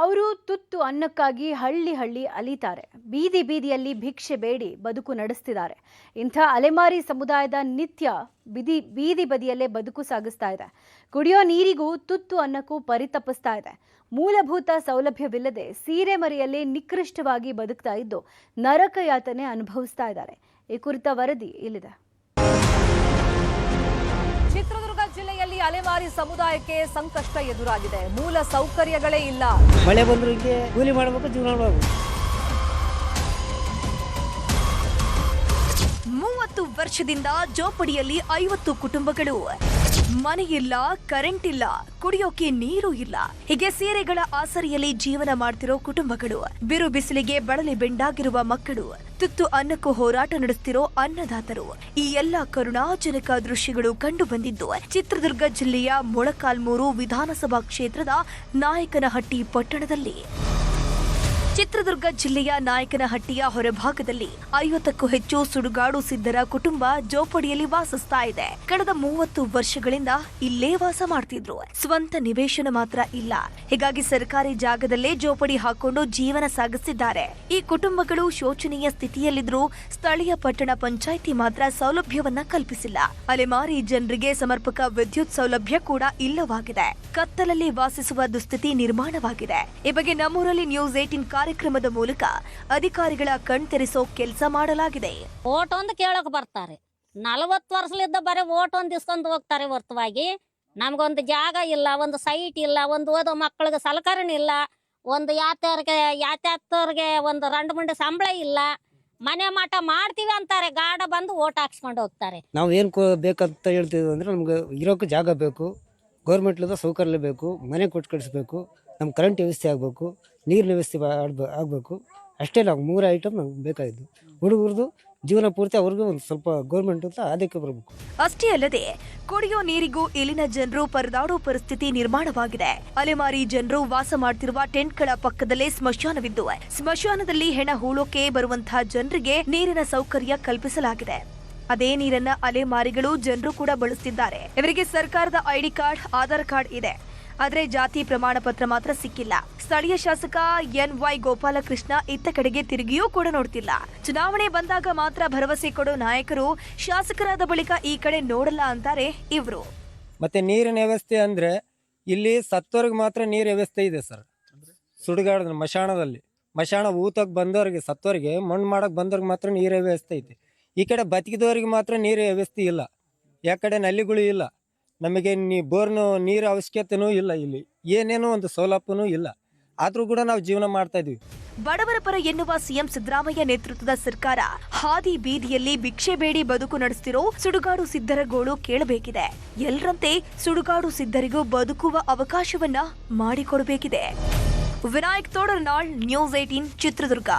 ಅವರು ತುತ್ತು ಅನ್ನಕ್ಕಾಗಿ ಹಳ್ಳಿ ಹಳ್ಳಿ ಅಲಿತಾರೆ. ಬೀದಿ ಬೀದಿಯಲ್ಲಿ ಭಿಕ್ಷೆ ಬೇಡಿ ಬದುಕು ನಡೆಸ್ತಿದ್ದಾರೆ. ಇಂಥ ಅಲೆಮಾರಿ ಸಮುದಾಯದ ನಿತ್ಯ ಬೀದಿ ಬದಿಯಲ್ಲೇ ಬದುಕು ಸಾಗಿಸ್ತಾ ಇದೆ. ಕುಡಿಯೋ ನೀರಿಗೂ ತುತ್ತು ಅನ್ನಕ್ಕೂ ಪರಿತಪಿಸ್ತಾ ಇದೆ. ಮೂಲಭೂತ ಸೌಲಭ್ಯವಿಲ್ಲದೆ ಸೀರೆ ಮರೆಯಲ್ಲೇ ನಿಕೃಷ್ಟವಾಗಿ ಬದುಕ್ತಾ ಇದ್ದು ನರಕ ಯಾತನೆ ಅನುಭವಿಸ್ತಾ ಇದ್ದಾರೆ. ಈ ಕುರಿತ ವರದಿ ಇಲ್ಲಿದೆ. ಚಿತ್ರದುರ್ಗ ಜಿಲ್ಲೆಯಲ್ಲಿ ಅಲೆಮಾರಿ ಸಮುದಾಯಕ್ಕೆ ಸಂಕಷ್ಟ ಎದುರಾಗಿದೆ. ಮೂಲ ಸೌಕರ್ಯಗಳೇ ಇಲ್ಲ. ಮಳೆ ಬಂದ್ರು ಹಿಂಗೆ ಕೂಲಿ ಮಾಡಬೇಕು, ಜೀವನ ಮಾಡಬೇಕು. 30 ವರ್ಷದಿಂದ ಜೋಪಡಿಯಲ್ಲಿ 50 ಕುಟುಂಬಗಳು. ಮನೆಯಿಲ್ಲ, ಕರೆಂಟ್ ಇಲ್ಲ, ಕುಡಿಯೋಕೆ ನೀರು ಇಲ್ಲ. ಹೀಗೆ ಸೀರೆಗಳ ಆಸರೆಯಲ್ಲಿ ಜೀವನ ಮಾಡ್ತಿರೋ ಕುಟುಂಬಗಳು. ಬಿರು ಬಿಸಿಲಿಗೆ ಬಳಲಿ ಬೆಂಡಾಗಿರುವ ಮಕ್ಕಳು. ತುತ್ತು ಅನ್ನಕ್ಕೂ ಹೋರಾಟ ನಡೆಸ್ತಿರೋ ಅನ್ನದಾತರು. ಈ ಎಲ್ಲ ಕರುಣಾಜನಕ ದೃಶ್ಯಗಳು ಕಂಡು ಬಂದಿದ್ದು ಚಿತ್ರದುರ್ಗ ಜಿಲ್ಲೆಯ ಮೊಳಕಾಲ್ಮೂರು ವಿಧಾನಸಭಾ ಕ್ಷೇತ್ರದ ನಾಯಕನಹಟ್ಟಿ ಪಟ್ಟಣದಲ್ಲಿ. ಚಿತ್ರದುರ್ಗ ಜಿಲ್ಲೆಯ ನಾಯಕನಹಟ್ಟಿಯ ಹೊರಭಾಗದಲ್ಲಿ 50ಕ್ಕೂ ಹೆಚ್ಚು ಸುಡುಗಾಡು ಸಿದ್ಧರ ಕುಟುಂಬ ಜೋಪಡಿಯಲ್ಲಿ ವಾಸಿಸ್ತಾ ಇದೆ. ಕಳೆದ 30 ವರ್ಷಗಳಿಂದ ಇಲ್ಲೇ ವಾಸ ಮಾಡ್ತಿದ್ರು. ಸ್ವಂತ ನಿವೇಶನ ಮಾತ್ರ ಇಲ್ಲ. ಹೀಗಾಗಿ ಸರ್ಕಾರಿ ಜಾಗದಲ್ಲೇ ಜೋಪಡಿ ಹಾಕೊಂಡು ಜೀವನ ಸಾಗಿಸಿದ್ದಾರೆ. ಈ ಕುಟುಂಬಗಳು ಶೋಚನೀಯ ಸ್ಥಿತಿಯಲ್ಲಿದ್ರು ಸ್ಥಳೀಯ ಪಟ್ಟಣ ಪಂಚಾಯಿತಿ ಮಾತ್ರ ಸೌಲಭ್ಯವನ್ನ ಕಲ್ಪಿಸಿಲ್ಲ. ಅಲೆಮಾರಿ ಜನರಿಗೆ ಸಮರ್ಪಕ ವಿದ್ಯುತ್ ಸೌಲಭ್ಯ ಕೂಡ ಇಲ್ಲವಾಗಿದೆ. ಕತ್ತಲಲ್ಲಿ ವಾಸಿಸುವ ದುಸ್ಥಿತಿ ನಿರ್ಮಾಣವಾಗಿದೆ. ಈ ಬಗ್ಗೆ ನಮ್ಮೂರಲ್ಲಿ ನ್ಯೂಸ್ 18 ಕಾರ್ಯಕ್ರಮದ ಮೂಲಕ ಅಧಿಕಾರಿಗಳ ಕಣ್ತೆರೆಸೋ ಕೆಲಸ ಮಾಡಲಾಗಿದೆ. ಓಟ್ ಒಂದು ಕೇಳಕ್ ಬರ್ತಾರೆ. 40 ವರ್ಷಲಿದ್ದ ಬರೀ ಓಟ್ ಒಂದು ಇಸ್ಕೊಂಡು ಹೋಗ್ತಾರೆ ಹೊರತುವಾಗಿ ನಮ್ಗೊಂದು ಜಾಗ ಇಲ್ಲ, ಒಂದು ಸೈಟ್ ಇಲ್ಲ, ಒಂದು ಓದೋ ಮಕ್ಕಳಿಗೆ ಸಲಕರಣೆ ಇಲ್ಲ, ಒಂದು ಯಾತ್ಯಾತವ್ರಿಗೆ ಒಂದು 2 ಮಂಡಿ ಸಂಬಳ ಇಲ್ಲ. ಮನೆ ಮಾಟ ಮಾಡ್ತೀವಿ ಅಂತಾರೆ, ಗಾಡ ಬಂದು ಓಟ್ ಹಾಕ್ಸ್ಕೊಂಡು ಹೋಗ್ತಾರೆ. ನಾವು ಏನು ಬೇಕಂತ ಹೇಳ್ತಿದ್ವಿ ಅಂದ್ರೆ ನಮ್ಗೆ ಇರೋಕೆ ಜಾಗ ಬೇಕು, ಗೌರ್ಮೆಂಟ್ಲಿಂದ ಸೌಕರ್ಯ ಬೇಕು, ಮನೆ ಕೊಟ್ಟು ಕಳಿಸ್ಬೇಕು, ನಮ್ಮ ಕರೆಂಟ್ ವ್ಯವಸ್ಥೆ ಆಗಬೇಕು, ನೀರಿನ ವ್ಯವಸ್ಥೆ ಆಗಬೇಕು. ಅಷ್ಟೇ ನಾವು 3 ಐಟಮ್ ನಮ್ಗೆ ಬೇಕಾಗಿದ್ದು. ಹುಡುಗರದು ಜೀವನ ಪೂರ್ತಿ ಅವ್ರಿಗೂ ಒಂದು ಸ್ವಲ್ಪ ಗೌರ್ಮೆಂಟ್ ಅಂತ ಅದಕ್ಕೆ ಬರಬೇಕು. ಅಷ್ಟೇ ಅಲ್ಲದೆ ಕುಡಿಯೋ ನೀರಿಗೂ ಇಲ್ಲಿನ ಜನರು ಪರದಾಡೋ ಪರಿಸ್ಥಿತಿ ನಿರ್ಮಾಣವಾಗಿದೆ. ಅಲೆಮಾರಿ ಜನರು ವಾಸ ಮಾಡ್ತಿರುವ ಟೆಂಟ್ಗಳ ಪಕ್ಕದಲ್ಲೇ ಸ್ಮಶಾನವಿದ್ದು ಸ್ಮಶಾನದಲ್ಲಿ ಹೆಣ ಹೂಳೋಕೆ ಬರುವಂತಹ ಜನರಿಗೆ ನೀರಿನ ಸೌಕರ್ಯ ಕಲ್ಪಿಸಲಾಗಿದೆ. ಅದೇ ನೀರನ್ನ ಅಲೆಮಾರಿಗಳು ಜನರು ಕೂಡ ಬಳಸುತ್ತಿದ್ದಾರೆ. ಇವರಿಗೆ ಸರ್ಕಾರದ ಐಡಿ ಕಾರ್ಡ್, ಆಧಾರ್ ಕಾರ್ಡ್ ಇದೆ. ಆದರೆ ಜಾತಿ ಪ್ರಮಾಣ ಪತ್ರ ಮಾತ್ರ ಸಿಕ್ಕಿಲ್ಲ. ಸ್ಥಳೀಯ ಶಾಸಕ NY ಗೋಪಾಲಕೃಷ್ಣ ಇತ್ತ ಕಡೆಗೆ ತಿರುಗಿಯೂ ಕೂಡ ನೋಡ್ತಿಲ್ಲ. ಚುನಾವಣೆ ಬಂದಾಗ ಮಾತ್ರ ಭರವಸೆ ಕೊಡೋ ನಾಯಕರು ಶಾಸಕರಾದ ಬಳಿಕ ಈ ಕಡೆ ನೋಡಲ್ಲ ಅಂತಾರೆ ಇವರು. ಮತ್ತೆ ನೀರಿನ ವ್ಯವಸ್ಥೆ ಅಂದ್ರೆ ಇಲ್ಲಿ ಸತ್ತೋರ್ಗೆ ಮಾತ್ರ ನೀರು ವ್ಯವಸ್ಥೆ ಇದೆ ಸರ್. ಸುಡುಗಾಡ ಮಶಾಣ ಊತಕ್ಕೆ ಬಂದವ್ರಿಗೆ, ಸತ್ತೋರಿಗೆ ಮಣ್ಣು ಮಾಡಕ್ ಬಂದವ್ರಿಗೆ ಮಾತ್ರ ನೀರ ವ್ಯವಸ್ಥೆ ಐತಿ. ಈ ಕಡೆ ಬದುಕಿದವ್ರಿಗೆ ಮಾತ್ರ ನೀರು ವ್ಯವಸ್ಥೆ ಇಲ್ಲ. ಯಾಕಡೆ ನಲ್ಲಿಗಳು ಇಲ್ಲ. ನಮಗೆ ಬೋರ್ನು ನೀರು ಅವಶ್ಯಕತೆನೂ ಇಲ್ಲ. ಇಲ್ಲಿ ಏನೇನೋ ಒಂದು ಸೌಲಭ್ಯನೂ ಇಲ್ಲ. ಆದ್ರೂ ಕೂಡ ನಾವು ಜೀವನ ಮಾಡ್ತಾ ಇದೀವಿ. ಬಡವರ ಪರ ಎನ್ನುವ ಸಿಎಂ ಸಿದ್ದರಾಮಯ್ಯ ನೇತೃತ್ವದ ಸರ್ಕಾರ ಹಾದಿ ಬೀದಿಯಲ್ಲಿ ಭಿಕ್ಷೆ ಬೇಡಿ ಬದುಕು ನಡೆಸ್ತಿರೋ ಸುಡುಗಾಡು ಸಿದ್ಧರ ಗೋಳು ಕೇಳಬೇಕಿದೆ. ಎಲ್ಲರಂತೆ ಸುಡುಗಾಡು ಸಿದ್ಧರಿಗೂ ಬದುಕುವ ಅವಕಾಶವನ್ನ ಮಾಡಿಕೊಡಬೇಕಿದೆ. ವಿನಾಯಕ್ ತೋಡರ್ನಾಳ್, ನ್ಯೂಸ್ 18 ಚಿತ್ರದುರ್ಗ.